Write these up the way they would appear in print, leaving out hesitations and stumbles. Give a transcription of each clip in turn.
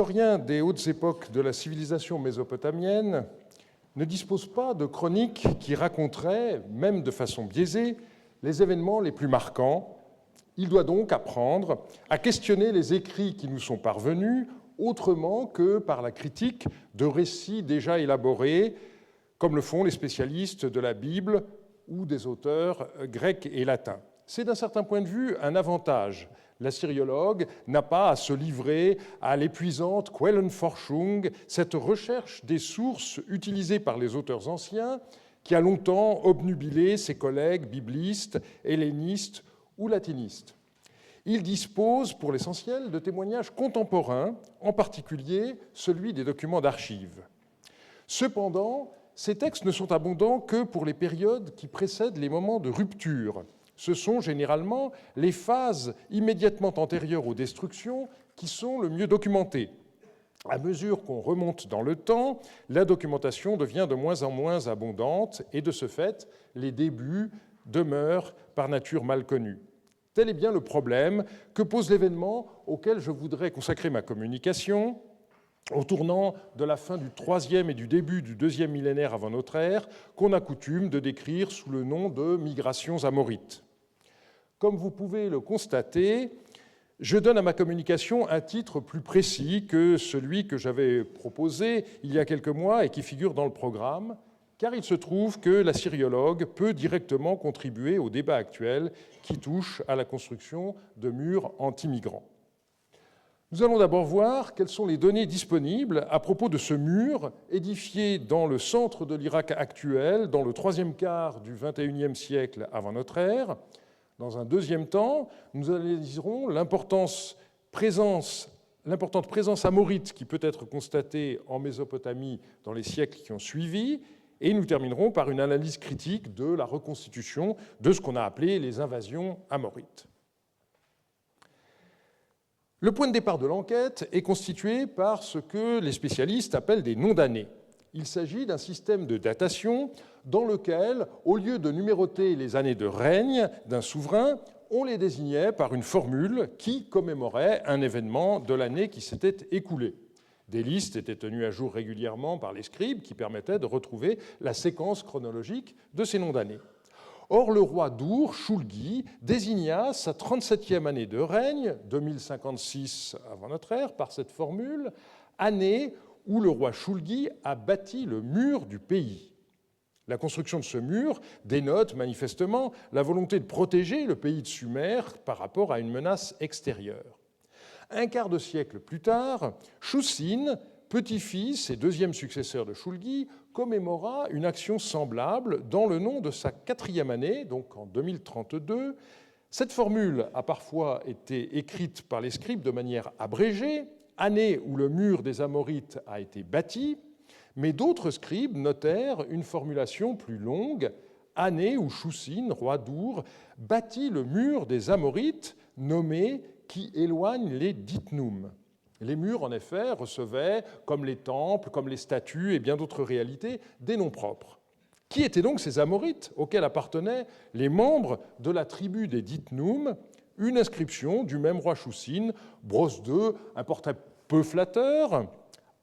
historiens des hautes époques de la civilisation mésopotamienne ne disposent pas de chroniques qui raconteraient, même de façon biaisée, les événements les plus marquants. Il doit donc apprendre à questionner les écrits qui nous sont parvenus autrement que par la critique de récits déjà élaborés, comme le font les spécialistes de la Bible ou des auteurs grecs et latins. C'est d'un certain point de vue un avantage. L'assyriologue n'a pas à se livrer à l'épuisante Quellenforschung, cette recherche des sources utilisées par les auteurs anciens qui a longtemps obnubilé ses collègues biblistes, hellénistes ou latinistes. Il dispose pour l'essentiel de témoignages contemporains, en particulier celui des documents d'archives. Cependant, ces textes ne sont abondants que pour les périodes qui précèdent les moments de rupture. Ce sont généralement les phases immédiatement antérieures aux destructions qui sont le mieux documentées. À mesure qu'on remonte dans le temps, la documentation devient de moins en moins abondante et de ce fait, les débuts demeurent par nature mal connus. Tel est bien le problème que pose l'événement auquel je voudrais consacrer ma communication, au tournant de la fin du IIIe et du début du IIe millénaire avant notre ère, qu'on a coutume de décrire sous le nom de migrations amorites. Comme vous pouvez le constater, je donne à ma communication un titre plus précis que celui que j'avais proposé il y a quelques mois et qui figure dans le programme, car il se trouve que l'assyriologue peut directement contribuer au débat actuel qui touche à la construction de murs anti-migrants. Nous allons d'abord voir quelles sont les données disponibles à propos de ce mur édifié dans le centre de l'Irak actuel, dans le troisième quart du XXIe siècle avant notre ère. Dans un deuxième temps, nous analyserons l'importante présence amorite qui peut être constatée en Mésopotamie dans les siècles qui ont suivi, et nous terminerons par une analyse critique de la reconstitution de ce qu'on a appelé les invasions amorites. Le point de départ de l'enquête est constitué par ce que les spécialistes appellent des noms d'années. Il s'agit d'un système de datation dans lequel, au lieu de numéroter les années de règne d'un souverain, on les désignait par une formule qui commémorait un événement de l'année qui s'était écoulée. Des listes étaient tenues à jour régulièrement par les scribes qui permettaient de retrouver la séquence chronologique de ces noms d'années. Or, le roi d'Ur, Shulgi, désigna sa 37e année de règne, 2056 avant notre ère, par cette formule, année où le roi Shulgi a bâti le mur du pays. La construction de ce mur dénote manifestement la volonté de protéger le pays de Sumer par rapport à une menace extérieure. Un quart de siècle plus tard, Shushin, petit-fils et deuxième successeur de Shulgi, commémora une action semblable dans le nom de sa 4e année, donc en 2032. Cette formule a parfois été écrite par les scribes de manière abrégée, année où le mur des Amorites a été bâti, mais d'autres scribes notèrent une formulation plus longue, année où Shushin, roi d'Ur, bâtit le mur des Amorites, nommé qui éloigne les Ditnum. Les murs, en effet, recevaient, comme les temples, comme les statues et bien d'autres réalités, des noms propres. Qui étaient donc ces Amorites auxquels appartenaient les membres de la tribu des Ditnum? Une inscription du même roi Shushin brosse d'eux un portrait peu flatteur.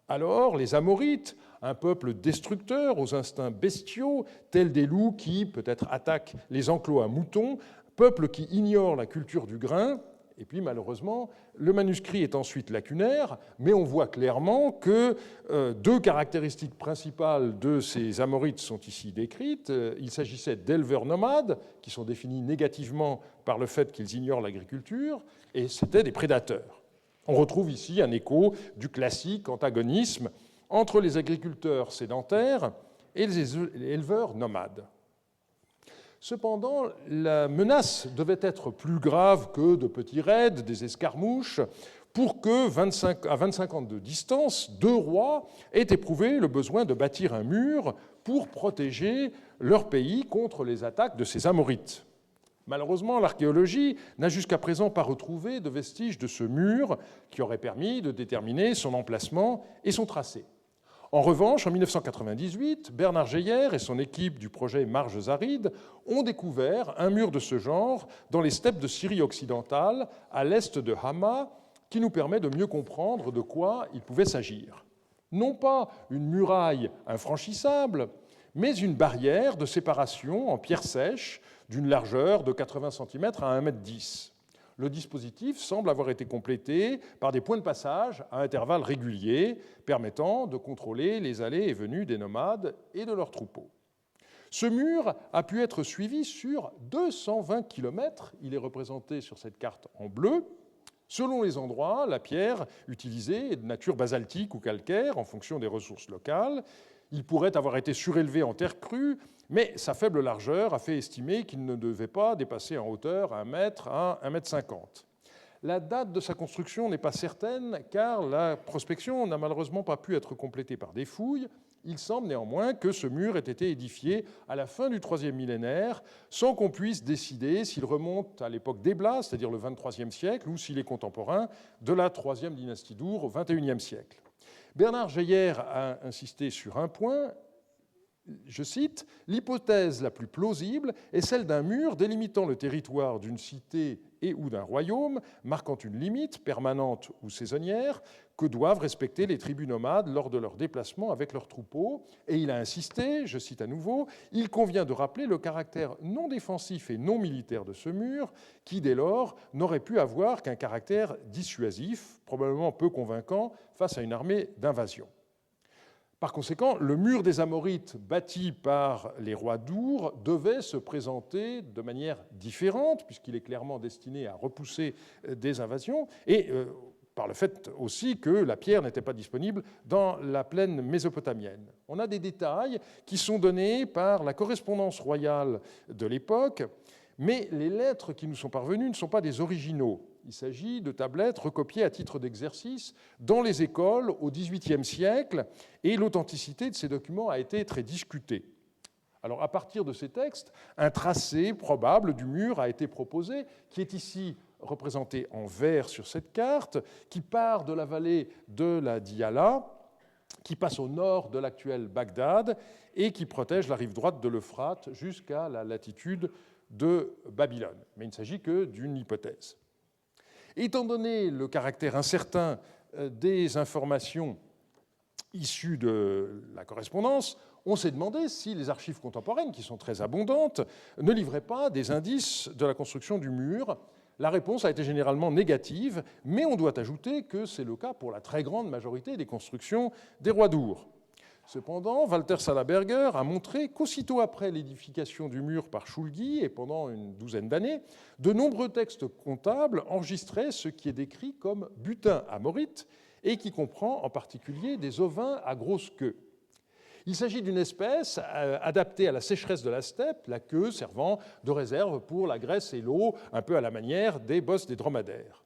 Alors, les Amorites, un peuple destructeur aux instincts bestiaux, tels des loups qui, peut-être, attaquent les enclos à moutons, peuple qui ignore la culture du grain. Et puis, malheureusement, le manuscrit est ensuite lacunaire, mais on voit clairement que deux caractéristiques principales de ces Amorites sont ici décrites. Il s'agissait d'éleveurs nomades, qui sont définis négativement par le fait qu'ils ignorent l'agriculture, et c'étaient des prédateurs. On retrouve ici un écho du classique antagonisme entre les agriculteurs sédentaires et les éleveurs nomades. Cependant, la menace devait être plus grave que de petits raids, des escarmouches, pour que, à 25 ans de distance, deux rois aient éprouvé le besoin de bâtir un mur pour protéger leur pays contre les attaques de ces Amorites. Malheureusement, l'archéologie n'a jusqu'à présent pas retrouvé de vestiges de ce mur qui aurait permis de déterminer son emplacement et son tracé. En revanche, en 1998, Bernard Geyer et son équipe du projet Marges Arides ont découvert un mur de ce genre dans les steppes de Syrie occidentale, à l'est de Hama, qui nous permet de mieux comprendre de quoi il pouvait s'agir. Non pas une muraille infranchissable, mais une barrière de séparation en pierre sèche d'une largeur de 80 cm à 1,10 m. Le dispositif semble avoir été complété par des points de passage à intervalles réguliers, permettant de contrôler les allées et venues des nomades et de leurs troupeaux. Ce mur a pu être suivi sur 220 km, il est représenté sur cette carte en bleu. Selon les endroits, la pierre utilisée est de nature basaltique ou calcaire en fonction des ressources locales. Il pourrait avoir été surélevé en terre crue, mais sa faible largeur a fait estimer qu'il ne devait pas dépasser en hauteur 1 mètre à 1,50 m. La date de sa construction n'est pas certaine, car la prospection n'a malheureusement pas pu être complétée par des fouilles. Il semble néanmoins que ce mur ait été édifié à la fin du IIIe millénaire, sans qu'on puisse décider s'il remonte à l'époque d'Ebla, c'est-à-dire le XXIIIe siècle, ou s'il est contemporain de la IIIe dynastie d'Ur au XXIe siècle. Bernard Geyer a insisté sur un point, je cite, « L'hypothèse la plus plausible est celle d'un mur délimitant le territoire d'une cité et ou d'un royaume, marquant une limite, permanente ou saisonnière, que doivent respecter les tribus nomades lors de leurs déplacements avec leurs troupeaux. » Et il a insisté, je cite à nouveau, « Il convient de rappeler le caractère non défensif et non militaire de ce mur, qui dès lors n'aurait pu avoir qu'un caractère dissuasif, probablement peu convaincant face à une armée d'invasion. » Par conséquent, le mur des Amorites bâti par les rois d'Ur devait se présenter de manière différente, puisqu'il est clairement destiné à repousser des invasions, et par le fait aussi que la pierre n'était pas disponible dans la plaine mésopotamienne. On a des détails qui sont donnés par la correspondance royale de l'époque, mais les lettres qui nous sont parvenues ne sont pas des originaux. Il s'agit de tablettes recopiées à titre d'exercice dans les écoles au XVIIIe siècle, et l'authenticité de ces documents a été très discutée. Alors, à partir de ces textes, un tracé probable du mur a été proposé, qui est ici représenté en vert sur cette carte, qui part de la vallée de la Diyala, qui passe au nord de l'actuel Bagdad et qui protège la rive droite de l'Euphrate jusqu'à la latitude de Babylone. Mais il ne s'agit que d'une hypothèse. Étant donné le caractère incertain des informations issues de la correspondance, on s'est demandé si les archives contemporaines, qui sont très abondantes, ne livraient pas des indices de la construction du mur. La réponse a été généralement négative, mais on doit ajouter que c'est le cas pour la très grande majorité des constructions des rois d'Ur. Cependant, Walter Salaberger a montré qu'aussitôt après l'édification du mur par Shulgi, et pendant une douzaine d'années, de nombreux textes comptables enregistraient ce qui est décrit comme butin amorite et qui comprend en particulier des ovins à grosse queue. Il s'agit d'une espèce adaptée à la sécheresse de la steppe, la queue servant de réserve pour la graisse et l'eau, un peu à la manière des bosses des dromadaires.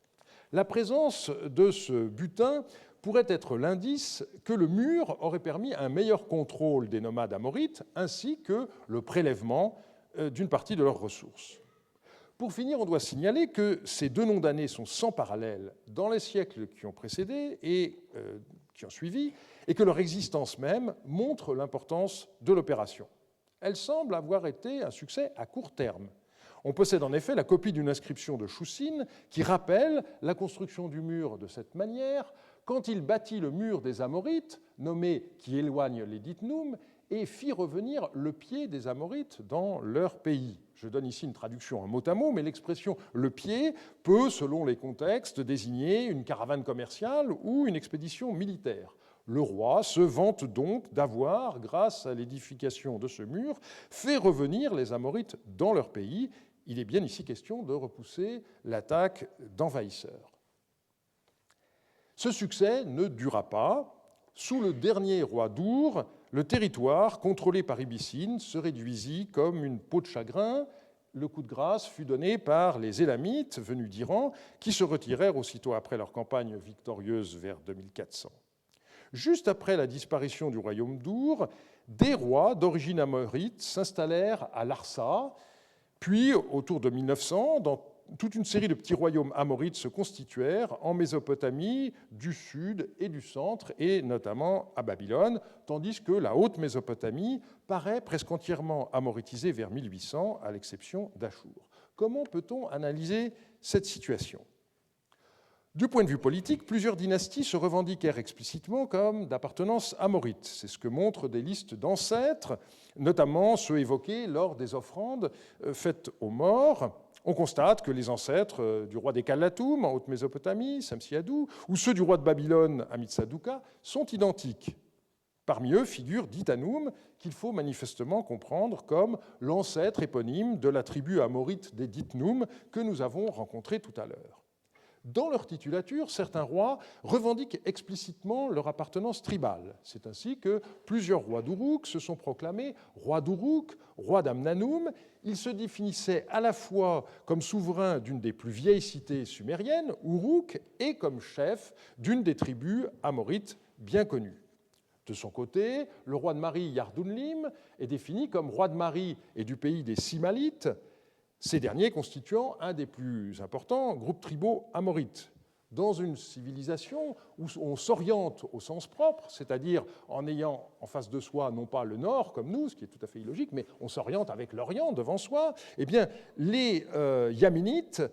La présence de ce butin pourrait être l'indice que le mur aurait permis un meilleur contrôle des nomades amorites ainsi que le prélèvement d'une partie de leurs ressources. Pour finir, on doit signaler que ces deux noms d'années sont sans parallèle dans les siècles qui ont précédé et qui ont suivi, et que leur existence même montre l'importance de l'opération. Elle semble avoir été un succès à court terme. On possède en effet la copie d'une inscription de Choussine qui rappelle la construction du mur de cette manière quand il bâtit le mur des Amorites, nommé qui éloigne les Ditnum, et fit revenir le pied des Amorites dans leur pays. Je donne ici une traduction en mot à mot, mais l'expression « le pied » peut, selon les contextes, désigner une caravane commerciale ou une expédition militaire. Le roi se vante donc d'avoir, grâce à l'édification de ce mur, fait revenir les Amorites dans leur pays. Il est bien ici question de repousser l'attaque d'envahisseurs. Ce succès ne dura pas. Sous le dernier roi d'Ur, le territoire contrôlé par Ibicine se réduisit comme une peau de chagrin. Le coup de grâce fut donné par les Élamites venus d'Iran, qui se retirèrent aussitôt après leur campagne victorieuse vers 2400. Juste après la disparition du royaume d'Ur, des rois d'origine amorite s'installèrent à Larsa, puis autour de 1900, dans toute une série de petits royaumes amorites se constituèrent en Mésopotamie, du sud et du centre, et notamment à Babylone, tandis que la haute Mésopotamie paraît presque entièrement amoritisée vers 1800, à l'exception d'Achour. Comment peut-on analyser cette situation ? Du point de vue politique, plusieurs dynasties se revendiquèrent explicitement comme d'appartenance amorite. C'est ce que montrent des listes d'ancêtres, notamment ceux évoqués lors des offrandes faites aux morts. On constate que les ancêtres du roi des Kalatoum en Haute-Mésopotamie, Samsiadou, ou ceux du roi de Babylone, Amitsaduqa, sont identiques. Parmi eux figure Ditanoum, qu'il faut manifestement comprendre comme l'ancêtre éponyme de la tribu amorite des Ditnoum que nous avons rencontré tout à l'heure. Dans leur titulature, certains rois revendiquent explicitement leur appartenance tribale. C'est ainsi que plusieurs rois d'Uruk se sont proclamés rois d'Uruk, rois d'Amnanoum. Ils se définissaient à la fois comme souverains d'une des plus vieilles cités sumériennes, Uruk, et comme chef d'une des tribus amorites bien connues. De son côté, le roi de Mari, Yardunlim, est défini comme roi de Mari et du pays des Simalites, ces derniers constituant un des plus importants groupes tribaux amorites. Dans une civilisation où on s'oriente au sens propre, c'est-à-dire en ayant en face de soi non pas le nord comme nous, ce qui est tout à fait illogique, mais on s'oriente avec l'Orient devant soi, eh bien, les Yaminites,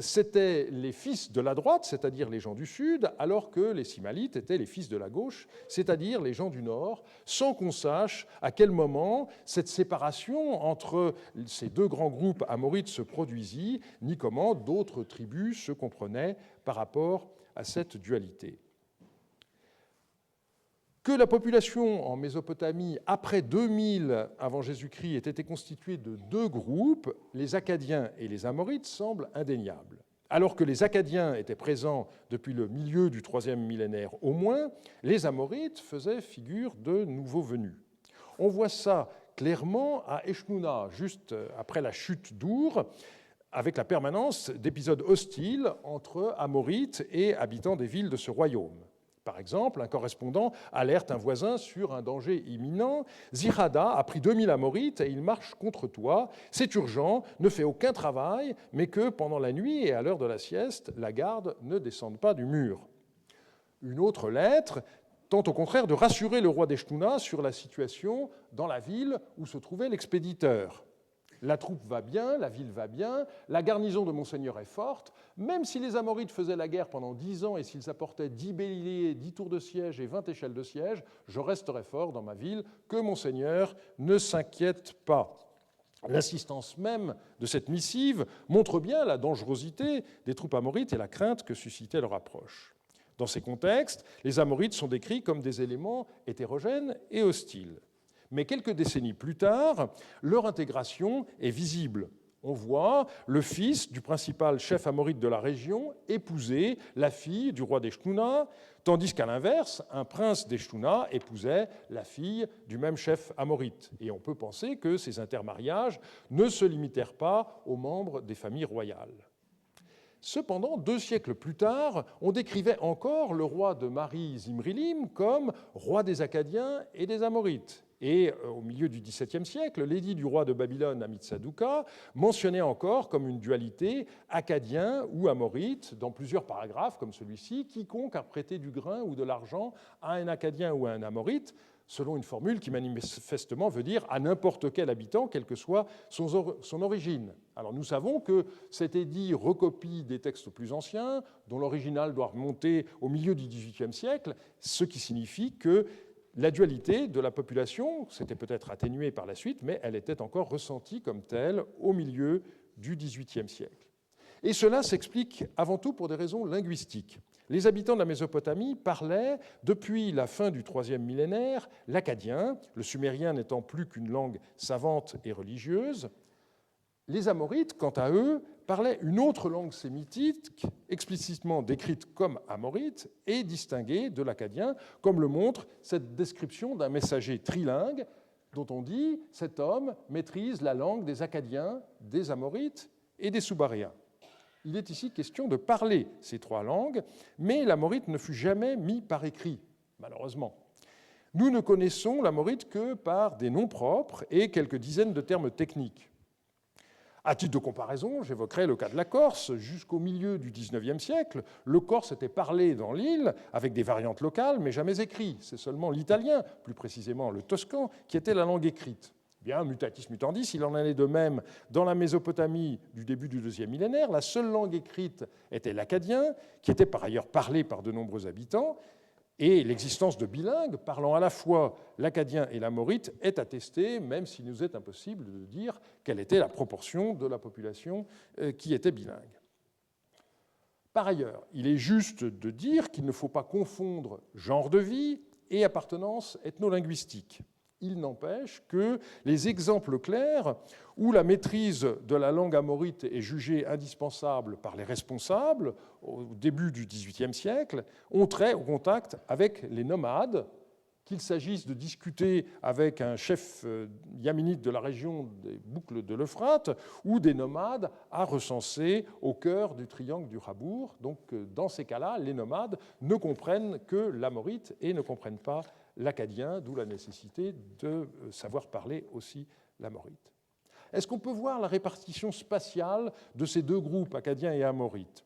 c'étaient les fils de la droite, c'est-à-dire les gens du sud, alors que les Simalites étaient les fils de la gauche, c'est-à-dire les gens du nord, sans qu'on sache à quel moment cette séparation entre ces deux grands groupes amorites se produisit, ni comment d'autres tribus se comprenaient par rapport à cette dualité. Que la population en Mésopotamie, après 2000 avant Jésus-Christ, ait été constituée de deux groupes, les Akkadiens et les Amorites, semble indéniable. Alors que les Akkadiens étaient présents depuis le milieu du IIIe millénaire au moins, les Amorites faisaient figure de nouveaux venus. On voit ça clairement à Eshnouna, juste après la chute d'Our, avec la permanence d'épisodes hostiles entre Amorites et habitants des villes de ce royaume. Par exemple, un correspondant alerte un voisin sur un danger imminent. « Zirada a pris 2000 Amorites et il marche contre toi. C'est urgent, ne fais aucun travail, mais que pendant la nuit et à l'heure de la sieste, la garde ne descende pas du mur. » Une autre lettre tente au contraire de rassurer le roi d'Eshnouna sur la situation dans la ville où se trouvait l'expéditeur. La troupe va bien, la ville va bien, la garnison de Monseigneur est forte. Même si les Amorites faisaient la guerre pendant 10 ans et s'ils apportaient 10 béliers, 10 tours de siège et 20 échelles de siège, je resterai fort dans ma ville, que Monseigneur ne s'inquiète pas. L'insistance même de cette missive montre bien la dangerosité des troupes amorites et la crainte que suscitait leur approche. Dans ces contextes, les Amorites sont décrits comme des éléments hétérogènes et hostiles. Mais quelques décennies plus tard, leur intégration est visible. On voit le fils du principal chef amorite de la région épouser la fille du roi d'Eshnouna, tandis qu'à l'inverse, un prince d'Eshnouna épousait la fille du même chef amorite. Et on peut penser que ces intermariages ne se limitèrent pas aux membres des familles royales. Cependant, 2 siècles plus tard, on décrivait encore le roi de Mari Zimrilim comme roi des Akkadiens et des Amorites. Et au milieu du XVIIe siècle, l'édit du roi de Babylone, Amitsaduqa, mentionnait encore comme une dualité akkadien ou amorite dans plusieurs paragraphes comme celui-ci, quiconque a prêté du grain ou de l'argent à un akkadien ou à un amorite, selon une formule qui manifestement veut dire à n'importe quel habitant, quelle que soit son origine. Alors nous savons que cet édit recopie des textes plus anciens, dont l'original doit remonter au milieu du XVIIIe siècle, ce qui signifie que la dualité de la population s'était peut-être atténuée par la suite, mais elle était encore ressentie comme telle au milieu du XVIIIe siècle. Et cela s'explique avant tout pour des raisons linguistiques. Les habitants de la Mésopotamie parlaient, depuis la fin du IIIe millénaire, l'akkadien, le sumérien n'étant plus qu'une langue savante et religieuse. Les Amorites, quant à eux, parlaient une autre langue sémitique, explicitement décrite comme amorite et distinguée de l'akkadien, comme le montre cette description d'un messager trilingue dont on dit « cet homme maîtrise la langue des Akkadiens, des Amorites et des Soubaréens ». Il est ici question de parler ces 3 langues, mais l'amorite ne fut jamais mis par écrit, malheureusement. Nous ne connaissons l'amorite que par des noms propres et quelques dizaines de termes techniques. À titre de comparaison, j'évoquerai le cas de la Corse. Jusqu'au milieu du XIXe siècle, le corse était parlé dans l'île avec des variantes locales, mais jamais écrit. C'est seulement l'italien, plus précisément le toscan, qui était la langue écrite. bien, mutatis mutandis, il en allait de même dans la Mésopotamie du début du deuxième millénaire. La seule langue écrite était l'akkadien, qui était par ailleurs parlé par de nombreux habitants, et l'existence de bilingues parlant à la fois l'akkadien et l'amorite est attestée, même s'il nous est impossible de dire quelle était la proportion de la population qui était bilingue. Par ailleurs, il est juste de dire qu'il ne faut pas confondre genre de vie et appartenance ethno-linguistique. Il n'empêche que les exemples clairs où la maîtrise de la langue amorite est jugée indispensable par les responsables au début du XVIIIe siècle ont trait au contact avec les nomades, qu'il s'agisse de discuter avec un chef yéménite de la région des boucles de l'Euphrate ou des nomades à recenser au cœur du triangle du Habour. Donc, dans ces cas-là, les nomades ne comprennent que l'amorite et ne comprennent pas l'akkadien, d'où la nécessité de savoir parler aussi l'amorite. Est-ce qu'on peut voir la répartition spatiale de ces deux groupes, akkadien et amorite ?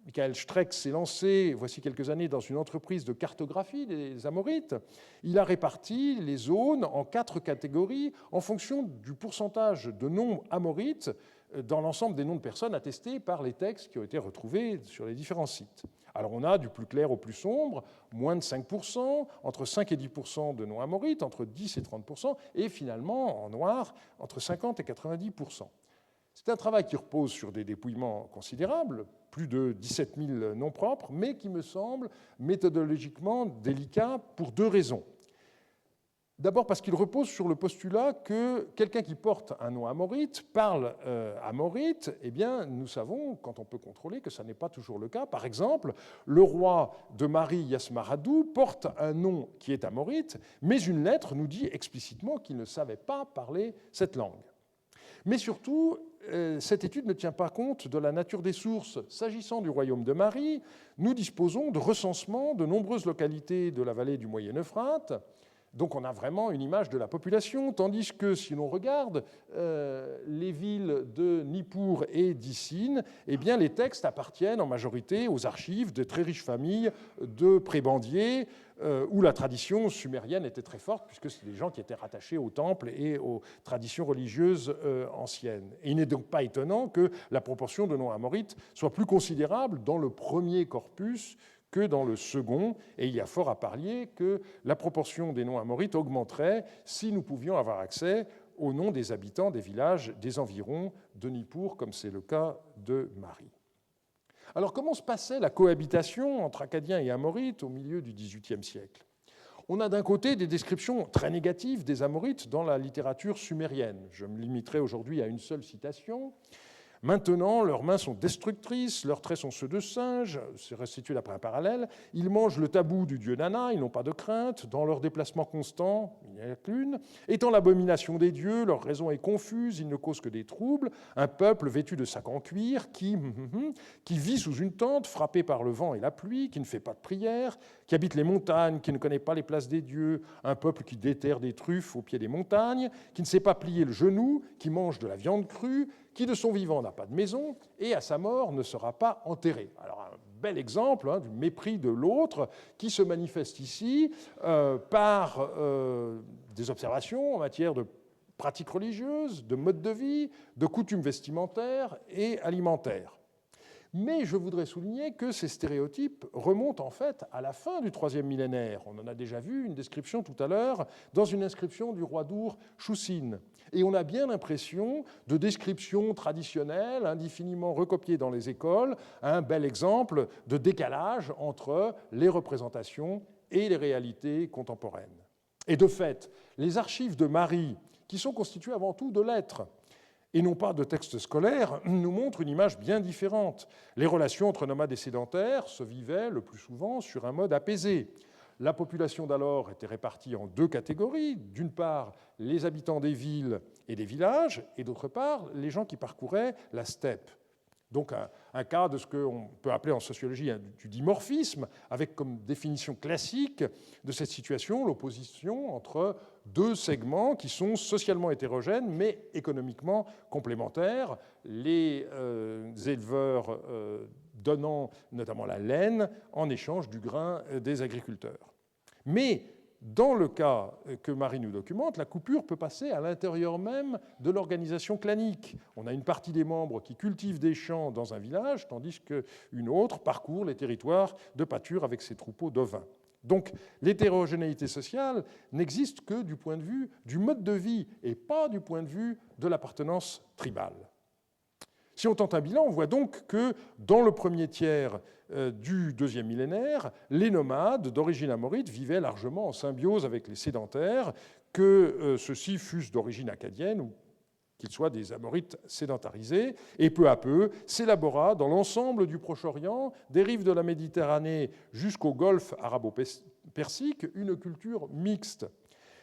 Michael Streck s'est lancé, voici quelques années, dans une entreprise de cartographie des Amorites. Il a réparti les zones en 4 catégories en fonction du pourcentage de noms amorites dans l'ensemble des noms de personnes attestés par les textes qui ont été retrouvés sur les différents sites. Alors on a du plus clair au plus sombre, moins de 5%, entre 5 et 10% de noms amorites, entre 10 et 30%, et finalement, en noir, entre 50 et 90%. C'est un travail qui repose sur des dépouillements considérables, plus de 17 000 noms propres, mais qui me semble méthodologiquement délicat pour 2 raisons. D'abord parce qu'il repose sur le postulat que quelqu'un qui porte un nom amorite parle amorite. Eh bien, nous savons, quand on peut contrôler, que ça n'est pas toujours le cas. Par exemple, le roi de Mari Yasmaradou porte un nom qui est amorite, mais une lettre nous dit explicitement qu'il ne savait pas parler cette langue. Mais surtout, cette étude ne tient pas compte de la nature des sources. S'agissant du royaume de Mari, nous disposons de recensements de nombreuses localités de la vallée du Moyen-Euphrate. Donc on a vraiment une image de la population, tandis que si l'on regarde les villes de Nippur et d'Issine, eh bien les textes appartiennent en majorité aux archives de très riches familles de prébendiers, où la tradition sumérienne était très forte, puisque c'est des gens qui étaient rattachés au temple et aux traditions religieuses anciennes. Et il n'est donc pas étonnant que la proportion de noms amorites soit plus considérable dans le premier corpus que dans le second, et il y a fort à parier que la proportion des noms amorites augmenterait si nous pouvions avoir accès aux noms des habitants des villages des environs de Nippur, comme c'est le cas de Mari. Alors, comment se passait la cohabitation entre Akkadiens et Amorites au milieu du XVIIIe siècle ? On a d'un côté des descriptions très négatives des Amorites dans la littérature sumérienne. Je me limiterai aujourd'hui à une seule citation. Maintenant, leurs mains sont destructrices, leurs traits sont ceux de singes, c'est restitué d'après un parallèle. Ils mangent le tabou du dieu Nana, ils n'ont pas de crainte. Dans leurs déplacements constants, il n'y a qu'une. Étant l'abomination des dieux, leur raison est confuse, ils ne causent que des troubles. Un peuple vêtu de sacs en cuir qui vit sous une tente, frappé par le vent et la pluie, qui ne fait pas de prière, qui habite les montagnes, qui ne connaît pas les places des dieux. Un peuple qui déterre des truffes au pied des montagnes, qui ne sait pas plier le genou, qui mange de la viande crue, qui de son vivant n'a pas de maison et à sa mort ne sera pas enterré. Alors un bel exemple du mépris de l'autre qui se manifeste ici par des observations en matière de pratiques religieuses, de mode de vie, de coutumes vestimentaires et alimentaires. Mais je voudrais souligner que ces stéréotypes remontent en fait à la fin du IIIe millénaire. On en a déjà vu une description tout à l'heure dans une inscription du roi d'Our, Choussine. Et on a bien l'impression de descriptions traditionnelles, indéfiniment recopiées dans les écoles, un bel exemple de décalage entre les représentations et les réalités contemporaines. Et de fait, les archives de Mari, qui sont constituées avant tout de lettres, et non pas de textes scolaires, nous montrent une image bien différente. Les relations entre nomades et sédentaires se vivaient le plus souvent sur un mode apaisé. La population d'alors était répartie en 2 catégories. D'une part, les habitants des villes et des villages, et d'autre part, les gens qui parcouraient la steppe. Donc un cas de ce qu'on peut appeler en sociologie du dimorphisme, avec comme définition classique de cette situation l'opposition entre 2 segments qui sont socialement hétérogènes mais économiquement complémentaires. Les éleveurs donnant notamment la laine en échange du grain des agriculteurs. Mais Dans le cas que Marie nous documente, la coupure peut passer à l'intérieur même de l'organisation clanique. On a une partie des membres qui cultivent des champs dans un village, tandis qu'une autre parcourt les territoires de pâture avec ses troupeaux d'ovins. Donc l'hétérogénéité sociale n'existe que du point de vue du mode de vie et pas du point de vue de l'appartenance tribale. Si on tente un bilan, on voit donc que dans le premier tiers du deuxième millénaire, les nomades d'origine amorite vivaient largement en symbiose avec les sédentaires, que ceux-ci fussent d'origine acadienne ou qu'ils soient des amorites sédentarisés, et peu à peu s'élabora dans l'ensemble du Proche-Orient, des rives de la Méditerranée jusqu'au golfe arabo-persique, une culture mixte.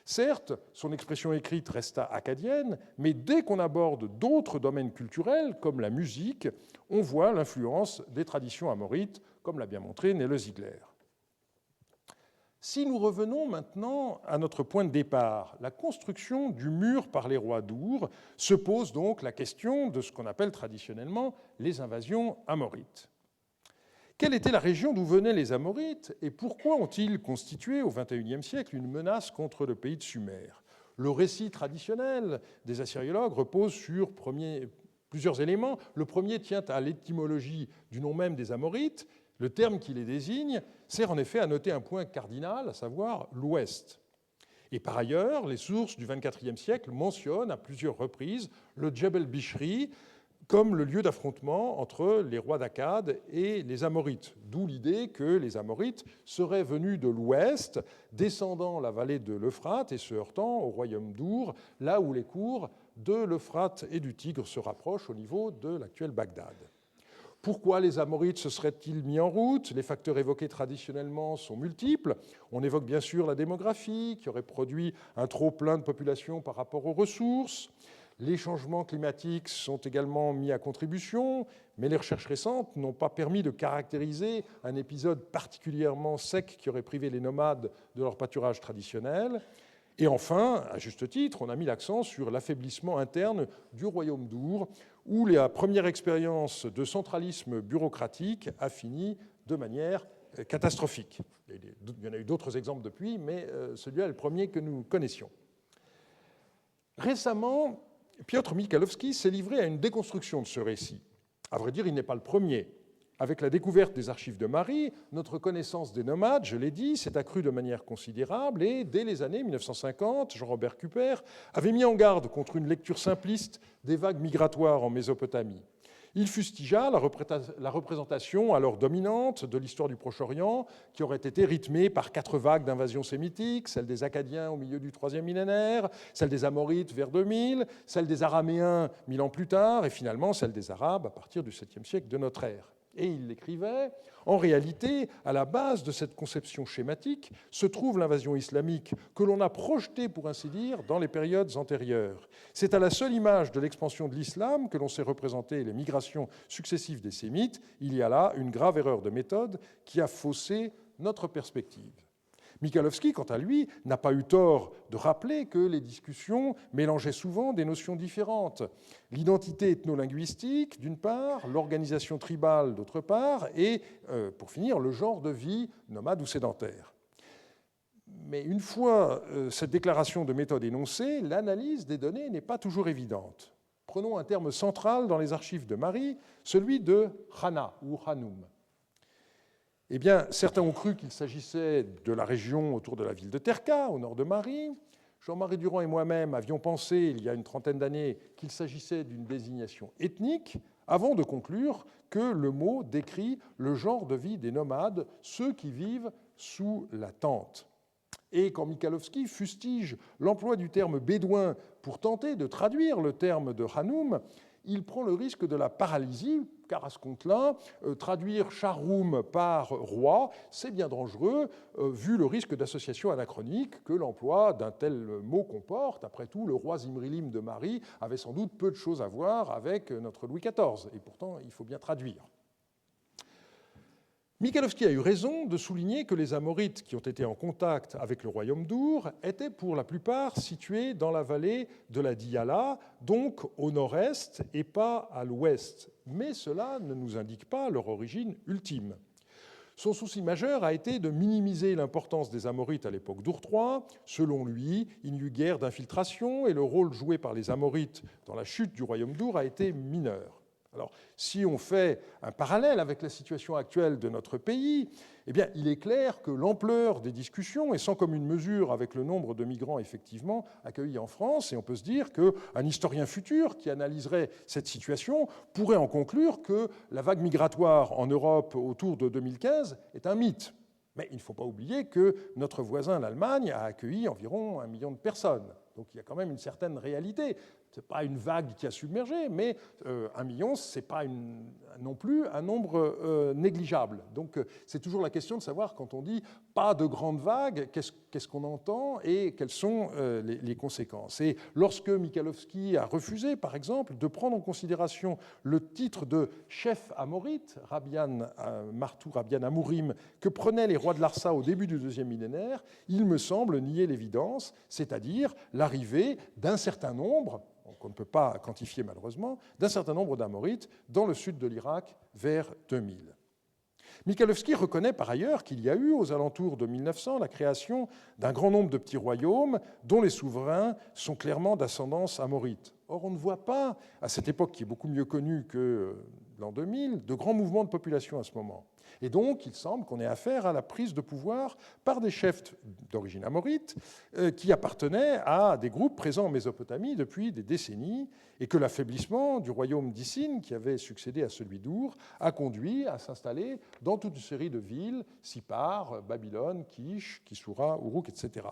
Certes, son expression écrite resta acadienne, mais dès qu'on aborde d'autres domaines culturels, comme la musique, on voit l'influence des traditions amorites, comme l'a bien montré Nele Ziegler. Si nous revenons maintenant à notre point de départ, la construction du mur par les rois d'Our, se pose donc la question de ce qu'on appelle traditionnellement les invasions amorites. Quelle était la région d'où venaient les Amorites et pourquoi ont-ils constitué au XXIe siècle une menace contre le pays de Sumer? Le récit traditionnel des assyriologues repose sur plusieurs éléments. Le premier tient à l'étymologie du nom même des Amorites. Le terme qui les désigne sert en effet à noter un point cardinal, à savoir l'Ouest. Et par ailleurs, les sources du XXIVe siècle mentionnent à plusieurs reprises le Djebel Bishri, comme le lieu d'affrontement entre les rois d'Akkad et les Amorites, d'où l'idée que les Amorites seraient venus de l'ouest, descendant la vallée de l'Euphrate et se heurtant au royaume d'Our, là où les cours de l'Euphrate et du Tigre se rapprochent au niveau de l'actuel Bagdad. Pourquoi les Amorites se seraient-ils mis en route? Les facteurs évoqués traditionnellement sont multiples. On évoque bien sûr la démographie, qui aurait produit un trop-plein de population par rapport aux ressources. Les changements climatiques sont également mis à contribution, mais les recherches récentes n'ont pas permis de caractériser un épisode particulièrement sec qui aurait privé les nomades de leur pâturage traditionnel. Et enfin, à juste titre, on a mis l'accent sur l'affaiblissement interne du royaume d'Our, où la première expérience de centralisme bureaucratique a fini de manière catastrophique. Il y en a eu d'autres exemples depuis, mais celui-là est le premier que nous connaissions. Récemment, Piotr Michalowski s'est livré à une déconstruction de ce récit. À vrai dire, il n'est pas le premier. Avec la découverte des archives de Marie, notre connaissance des nomades, je l'ai dit, s'est accrue de manière considérable et dès les années 1950, Jean-Robert Cupert avait mis en garde contre une lecture simpliste des vagues migratoires en Mésopotamie. Il fustigea la représentation alors dominante de l'histoire du Proche-Orient, qui aurait été rythmée par 4 vagues d'invasion sémitique, celle des Akkadiens au milieu du IIIe millénaire, celle des Amorites vers 2000, celle des Araméens 1000 ans plus tard, et finalement celle des Arabes à partir du 7e siècle de notre ère. Et il l'écrivait, en réalité, à la base de cette conception schématique se trouve l'invasion islamique que l'on a projetée, pour ainsi dire, dans les périodes antérieures. C'est à la seule image de l'expansion de l'islam que l'on sait représenter les migrations successives des sémites. Il y a là une grave erreur de méthode qui a faussé notre perspective. Michalowski, quant à lui, n'a pas eu tort de rappeler que les discussions mélangeaient souvent des notions différentes. L'identité ethno-linguistique, d'une part, l'organisation tribale, d'autre part, et, pour finir, le genre de vie nomade ou sédentaire. Mais une fois cette déclaration de méthode énoncée, l'analyse des données n'est pas toujours évidente. Prenons un terme central dans les archives de Marie, celui de Khana ou Hanoum. Eh bien, certains ont cru qu'il s'agissait de la région autour de la ville de Terka, au nord de Marie. Jean-Marie Durand et moi-même avions pensé, il y a une trentaine d'années, qu'il s'agissait d'une désignation ethnique, avant de conclure que le mot décrit le genre de vie des nomades, ceux qui vivent sous la tente. Et quand Michalowski fustige l'emploi du terme bédouin pour tenter de traduire le terme de Hanoum, il prend le risque de la paralysie, car à ce compte-là, traduire Charoum par roi, c'est bien dangereux, vu le risque d'association anachronique que l'emploi d'un tel mot comporte. Après tout, le roi Zimrilim de Marie avait sans doute peu de choses à voir avec notre Louis XIV, et pourtant il faut bien traduire. Michalowski a eu raison de souligner que les Amorites qui ont été en contact avec le royaume d'Our étaient pour la plupart situés dans la vallée de la Diyala, donc au nord-est et pas à l'ouest. Mais cela ne nous indique pas leur origine ultime. Son souci majeur a été de minimiser l'importance des Amorites à l'époque d'Ur III. Selon lui, il n'y eut guère d'infiltration et le rôle joué par les Amorites dans la chute du royaume d'Ur a été mineur. Alors, si on fait un parallèle avec la situation actuelle de notre pays, eh bien, il est clair que l'ampleur des discussions est sans commune mesure avec le nombre de migrants effectivement accueillis en France, et on peut se dire qu'un historien futur qui analyserait cette situation pourrait en conclure que la vague migratoire en Europe autour de 2015 est un mythe. Mais il ne faut pas oublier que notre voisin, l'Allemagne, a accueilli environ 1 million de personnes. Donc il y a quand même une certaine réalité. Ce n'est pas une vague qui a submergé, mais 1 million, ce n'est pas non plus un nombre négligeable. Donc c'est toujours la question de savoir, quand on dit pas de grande vague, qu'est-ce qu'on entend et quelles sont les conséquences. Et lorsque Michalowski a refusé, par exemple, de prendre en considération le titre de chef amorite, Martou Rabbian Amourim, que prenaient les rois de Larsa au début du deuxième millénaire, il me semble nier l'évidence, c'est-à-dire l'arrivée d'un certain nombre, qu'on ne peut pas quantifier malheureusement, d'un certain nombre d'Amorites dans le sud de l'Irak vers 2000. Michalowski reconnaît par ailleurs qu'il y a eu, aux alentours de 1900, la création d'un grand nombre de petits royaumes dont les souverains sont clairement d'ascendance amorite. Or, on ne voit pas, à cette époque qui est beaucoup mieux connue que l'an 2000, de grands mouvements de population à ce moment. Et donc, il semble qu'on ait affaire à la prise de pouvoir par des chefs d'origine amorite qui appartenaient à des groupes présents en Mésopotamie depuis des décennies, et que l'affaiblissement du royaume d'Issine, qui avait succédé à celui d'Ur, a conduit à s'installer dans toute une série de villes, Sippar, Babylone, Kish, Kissoura, Uruk, etc.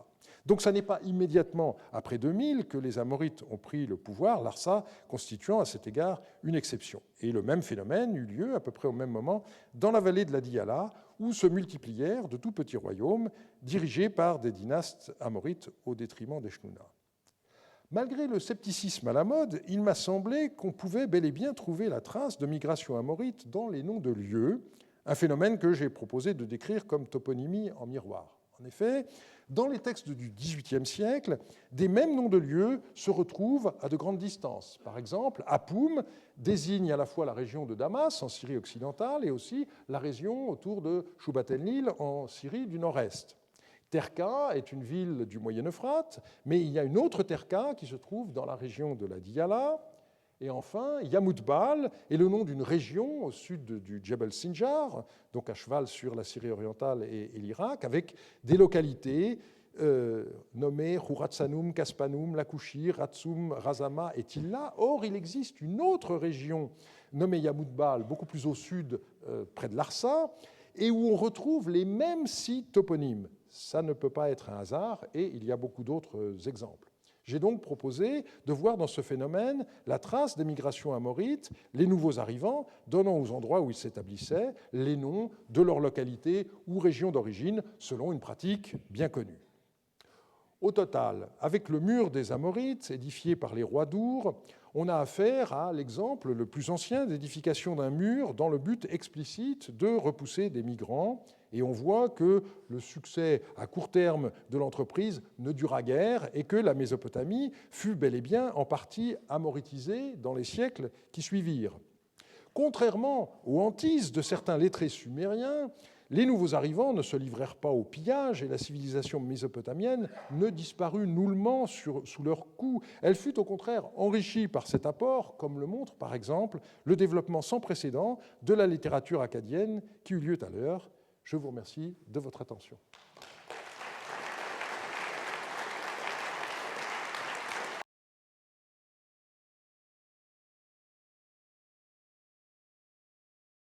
Donc ce n'est pas immédiatement après 2000 que les Amorites ont pris le pouvoir, Larsa constituant à cet égard une exception. Et le même phénomène eut lieu à peu près au même moment dans la vallée de la Diyala, où se multiplièrent de tout petits royaumes dirigés par des dynastes amorites au détriment des Shnuna. Malgré le scepticisme à la mode, il m'a semblé qu'on pouvait bel et bien trouver la trace de migration amorite dans les noms de lieux, un phénomène que j'ai proposé de décrire comme toponymie en miroir. En effet, dans les textes du XVIIIe siècle, des mêmes noms de lieux se retrouvent à de grandes distances. Par exemple, Apoum désigne à la fois la région de Damas, en Syrie occidentale, et aussi la région autour de Shubat el-Nil, en Syrie du nord-est. Terka est une ville du Moyen-Euphrate, mais il y a une autre Terka qui se trouve dans la région de la Diyala. Et enfin, Yamoutbal est le nom d'une région au sud du Djebel Sinjar, donc à cheval sur la Syrie orientale et l'Irak, avec des localités nommées Khuratsanoum, Kaspanoum, Lakouchir, Ratsoum, Razama et Tilla. Or, il existe une autre région nommée Yamoutbal, beaucoup plus au sud, près de Larsa, et où on retrouve les mêmes sites toponymes. Ça ne peut pas être un hasard, et il y a beaucoup d'autres exemples. J'ai donc proposé de voir dans ce phénomène la trace des migrations amorites, les nouveaux arrivants, donnant aux endroits où ils s'établissaient les noms de leur localité ou région d'origine, selon une pratique bien connue. Au total, avec le mur des Amorites, édifié par les rois d'Ur, on a affaire à l'exemple le plus ancien d'édification d'un mur dans le but explicite de repousser des migrants. Et on voit que le succès à court terme de l'entreprise ne dura guère et que la Mésopotamie fut bel et bien en partie amoritisée dans les siècles qui suivirent. Contrairement aux hantises de certains lettrés sumériens, les nouveaux arrivants ne se livrèrent pas au pillage et la civilisation mésopotamienne ne disparut nullement sous leur coup. Elle fut au contraire enrichie par cet apport, comme le montre par exemple le développement sans précédent de la littérature akkadienne qui eut lieu à l'heure. Je vous remercie de votre attention.